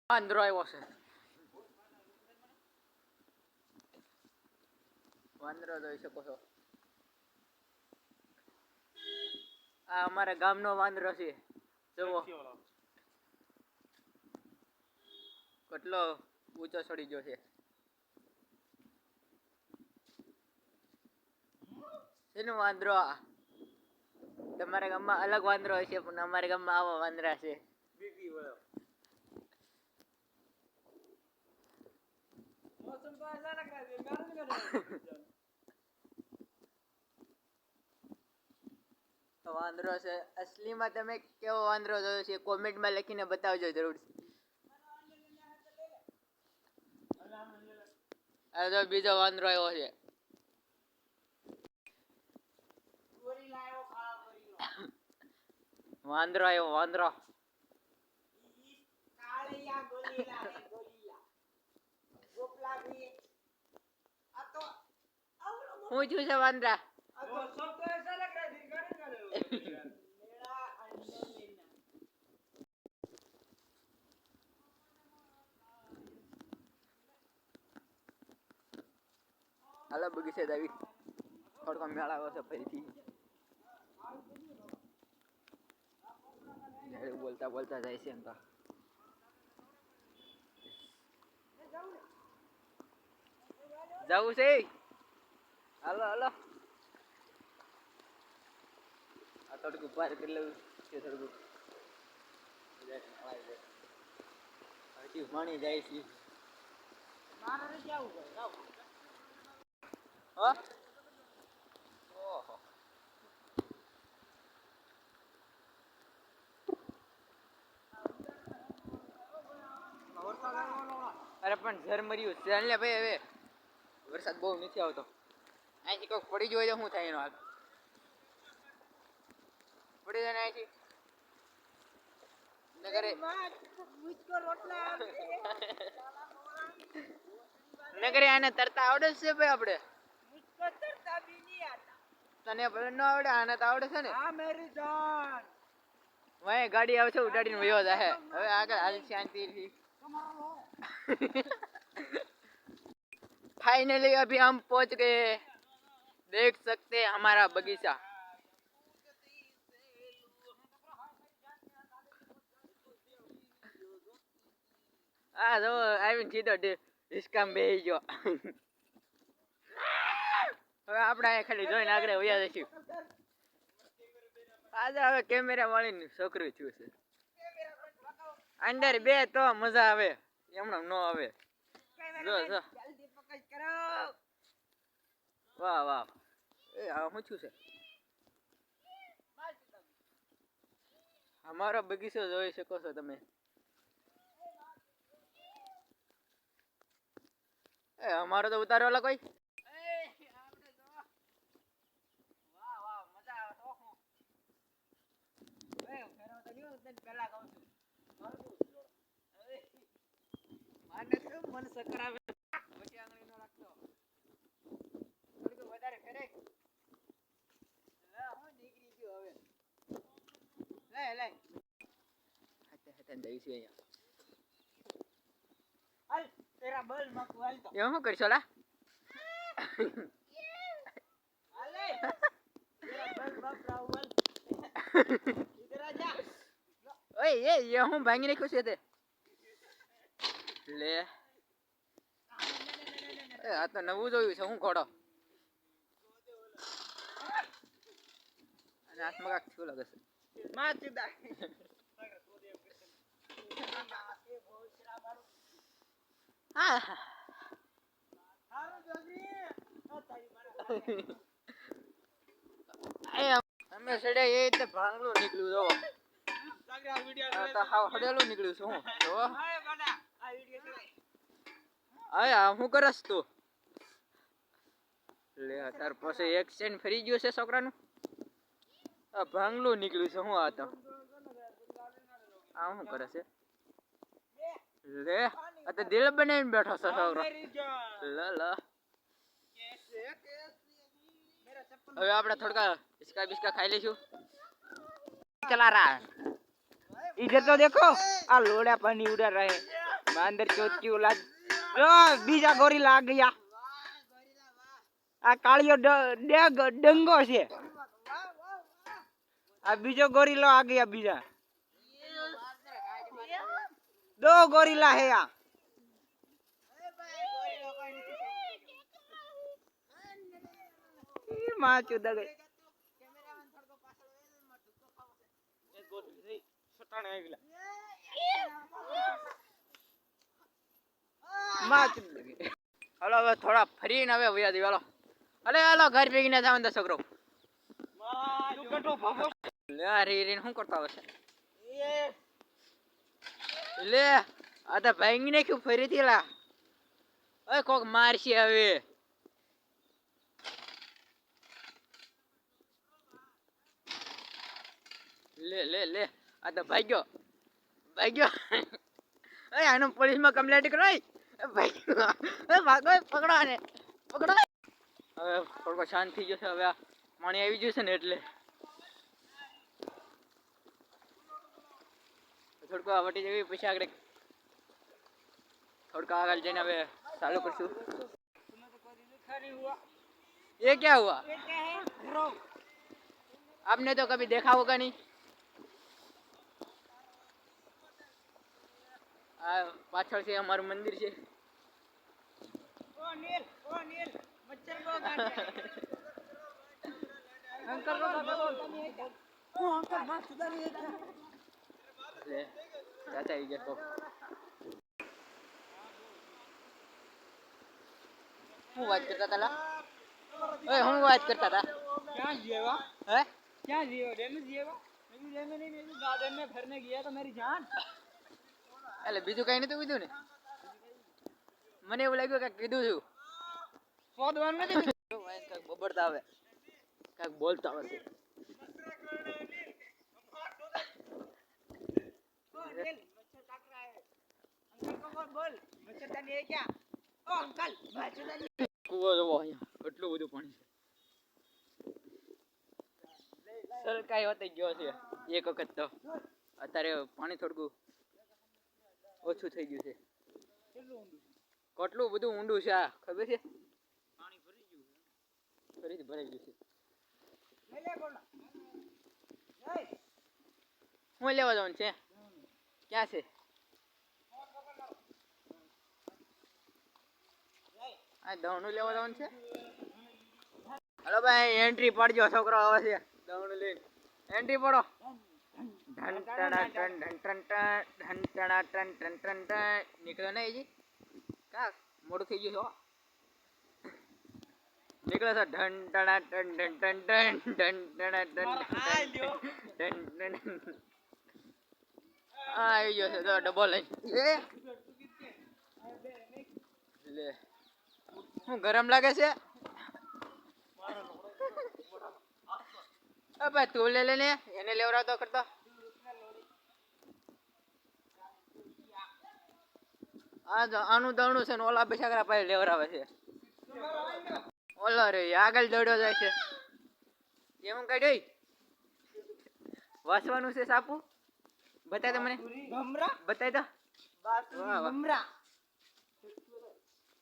વાંદરો આવ્યો છે. વાંદરો જોઈ શકો છો. આ અમારા ગામનો વાંદરો છે. જુઓ કેટલો ઊંચો ચડી ગયો છે. એનો વાંદરો તમારા ગામમાં અલગ વાંદરો હશે પણ અમારા ગામમાં આવા વાંદરા છે. વાંદરો છે અસલીમાં તમે કેવો વાંદરો જોયો છે કોમેન્ટમાં લખીને બતાવજો જરૂર. આ તો બીજો વાંદરો આવ્યો છે. વાંદરો આવ્યો વાંદરો. હું છું છે વાંદરા. હાલો બગીચે જાવી થોડો મેળાવો છે ફરીથી. બોલતા બોલતા જાય છે એમ તો. જવું છે હાલો હાલો. આ થોડુંક ઉભા કરી લઉં છે થોડુંક પાણી જાય છે. ઓહો અરે પણ ઝરમર્યું ચાલ ને ભાઈ. હવે વરસાદ બહુ નથી આવતો. અહીંથી કોઈક પડી ગયો તો શું થાય એનો હાલ. પડી જાય ને અહીંથી નગરે આને તરતા આવડે છે ભાઈ આપણે. તને ભલે ન આવડે આને તો આવડે છે ને. વહી ગાડી આવશે ઉડાડીને વયો જાય. હવે આગળ હાલ શાંતિથી. फाइनली अभी हम पहुंच गए. देख सकते हैं हमारा बगीचा. આ જો આવીને સીધો ડિસ્કામ બેહી ગયો. હવે આપણે અહીંયા ખાલી જોઈને આગળ વયા જઈશું. આજે હવે કેમેરા વાળીને છોકરું થયું છે. અંદર બે તો મજા આવે એમણે ન આવે. જો જો વાહ વાહ. એ આ શું થયું છે. અમારો બગીચો જોઈ શકો છો તમે. એ અમારો તો ઉતારો વાળા કોઈ. વાહ વાહ મજા આવે તો હું. પેલા કહું છું માને તો મન સકરાવે. પછી આંગળી નો રાખતો થોડું વધારે ફેરે. હું નીકળી ગયો હવે. લે લે હાથે હાથે દઈ છે અહીંયા. હાલ તેરા બલ માકુ હાલ તો. એ શું કરશો લા. હાલે તેરા બલ બાપ રાવલ. ઇધર આ જા. ઓય એ હું ભાંગી નાખ્યો છે તે. લે એ આ તો નવું જોયું છે. હું ઘોડો અને હાથમાં કાક થયું લાગે છે. માં ચુદા હા અમે સડે એ રીતે ભાંગલું નીકળ્યું જો. હડેલું નીકળ્યું છું હું જો. હા હું કરસ તું. લે તાર પાસે એક્સિડન્ટ ફરી ગયો છે છોકરાનું. આ ભાંગલું નીકળ્યું છે હું. આ તો આ શું કરે છે. લે આ તો દિલ બનાવીને બેઠો છે છોકરો. લ લ હવે આપણે થોડકા ઇસકા બિસ્કા ખાઈ લઈશું. चला रहा है इधर तो देखो आ लोड़ा पानी उड़ा रहा है. અંદર ચોત્યું લાગ બીજા ગોરીલા આ ગયા આ કાળિયો ડંગો છે આ બીજો ગોરીલો आ गया બીજા दो गोरिल्ला है यहाँ माँ चुदा गई हलो હવે થોડા ફરીને હવે વયા દી હાલો અલે હાલો ઘર ભેગીને જાવ ને છોકરો લે રીન શું કરતા હશે લે આ તો ભાંગી નાખ્યું ફરીથી લા ઓય કોક મારશે હવે લે લે લે આ તો ભાગ્યો એ આનો પોલીસમાં કમ્પ્લેન્ટ કરો ભાગ્યો ભાગો પકડો ને પકડો હવે થોડો શાંત થઈ જશે હવે આ પાણી આવી જશે ને એટલે થોડુંક વટી જવી પછી આગળ થોડુંક આગળ જઈને હવે ચાલુ કરશું ये क्या हुआ आपने तो कभी देखा होगा नहीं पाछड़ से हमाરું मंदिर છે ओ नील मच्छर को काट अंकल को ओ अंकल मां सुधा नहीं है ले चाचा ही देखो હું વાત કરતા હતા ઓય હું વાત કરતા હતા ક્યાં જીએવા હે ક્યાં જીएवा डैम में जीएवा मैं डैम में नहीं मैं गार्डन में फिरने गया तो मेरी जान એટલે બીજું કઈ નતું કીધું ને મને એવું લાગ્યું કે કીધું છું શોધવાનું નથી કઈક બબડતા આવે કઈક બોલતા આવે છે मच्छर काट रहा है अंकल को बोल मच्छरदानी है क्या ओ अंकल मच्छरदानी કુવો જોવો અહીંયા એટલું બધું પાણી છે સલકાઈ હોતે ગયો છે એક વખત તો અત્યારે પાણી થોડું ઓછું થઈ ગયું છે કેટલું બધું ઊંડું છે આ ખબર છે પાણી ભરી ગયું ફરીથી ભરાઈ ગયું છે હું લેવા જવાનું છે ક્યાં છે આ દવણું લેવા જવાનું છે હલો ભાઈ એન્ટ્રી પાડજો છોકરો આવે છે દવણું લઈને એન્ટ્રી પડો નીકળ્યો ને જી કા મોડું થઈ ગયું છે નીકળે છે ઢન ટણા ટન ટન ટન ટન ટણા ટન ટન આવી ગયો છે તો ડબો લઈ લે હું ગરમ લાગે છે ભાઈ તું લે ને એને લેવડાવતો કરતો આનું દવણું છે ને ઓલા બેસાકરા પાસે લેવડાવે છે ઓલો રે આગળ દોડ્યો જાય છે એમ કાઢ્યો વાસવાનું છે સાપુ બતાય તો મને બતાય તો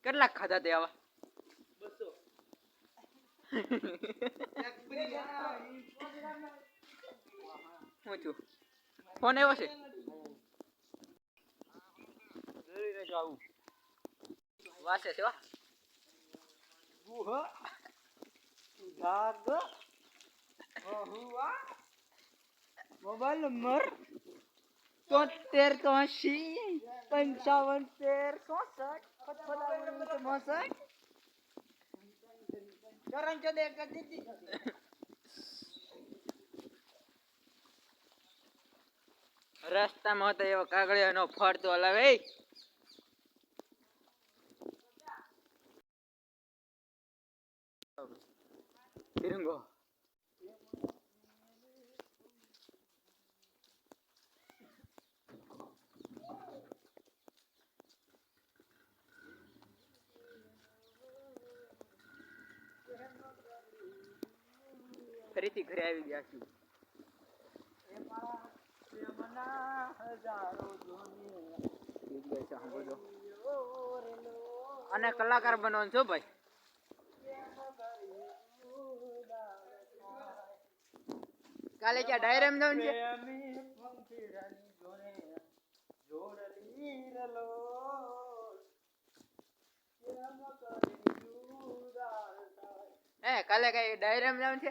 કેટલાક ખાધા તે આવા 200 હું છું ફોન આવ્યો છે વાસે છે મોબાઈલ નંબર 73 રસ્તામાં તો એવો કાગળિયાનો ફરતો હલાવે તિરંગો ફરીથી ઘરે આવી ગયા છું ગઈ છે સાંભળજો. અને કલાકાર બનવાનું છો ભાઈ. કાલે ક્યાં ડાયરામ જવાનું છે? હે કાલે કઈ ડાયરામ જવાનું છે?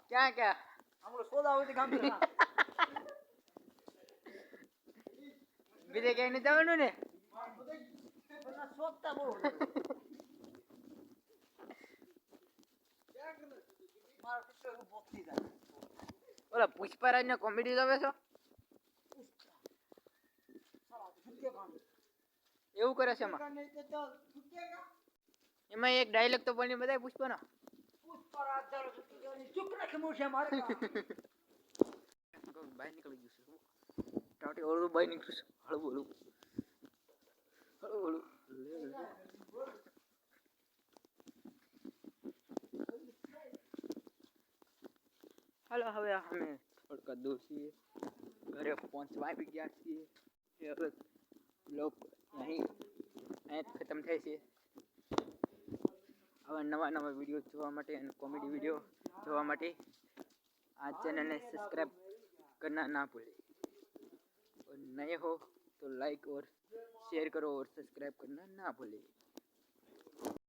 ક્યાં ક્યાં? હમણાં સોદાવતી કામ છે. બીજે ક્યાંય નથી જવાનું ને? શોધતા બહુ મારો પિક્ચર બોક્સી જાય. ઓલા પુષ્પરાજ ને કોમેડી જોવે છો? એવું કરે છે એમાં? એમાં એક ડાયલોગ તો બની બધાય પુષ્પાનો. ચૂપ રાખે મૂછે મારે બહાર નીકળી ગયું છે. ટાટી ઓળું બહાર નીકળ્યું છે. હળવું હળવું હળવું હળવું. હાલો હવે અમે થોડુંક દૂર છીએ, ઘરે પહોંચવા આવી ગયા છીએ. હવે બ્લોગ અહીં ખતમ થાય છે. આવા નવા નવા વિડીયો જોવા માટે અને કોમેડી વિડીયો જોવા માટે આ चैनल ने सब्सक्राइब करना ना भूलें और नए हो तो लाइक और शेयर करो और सब्सक्राइब करना ना भूलें।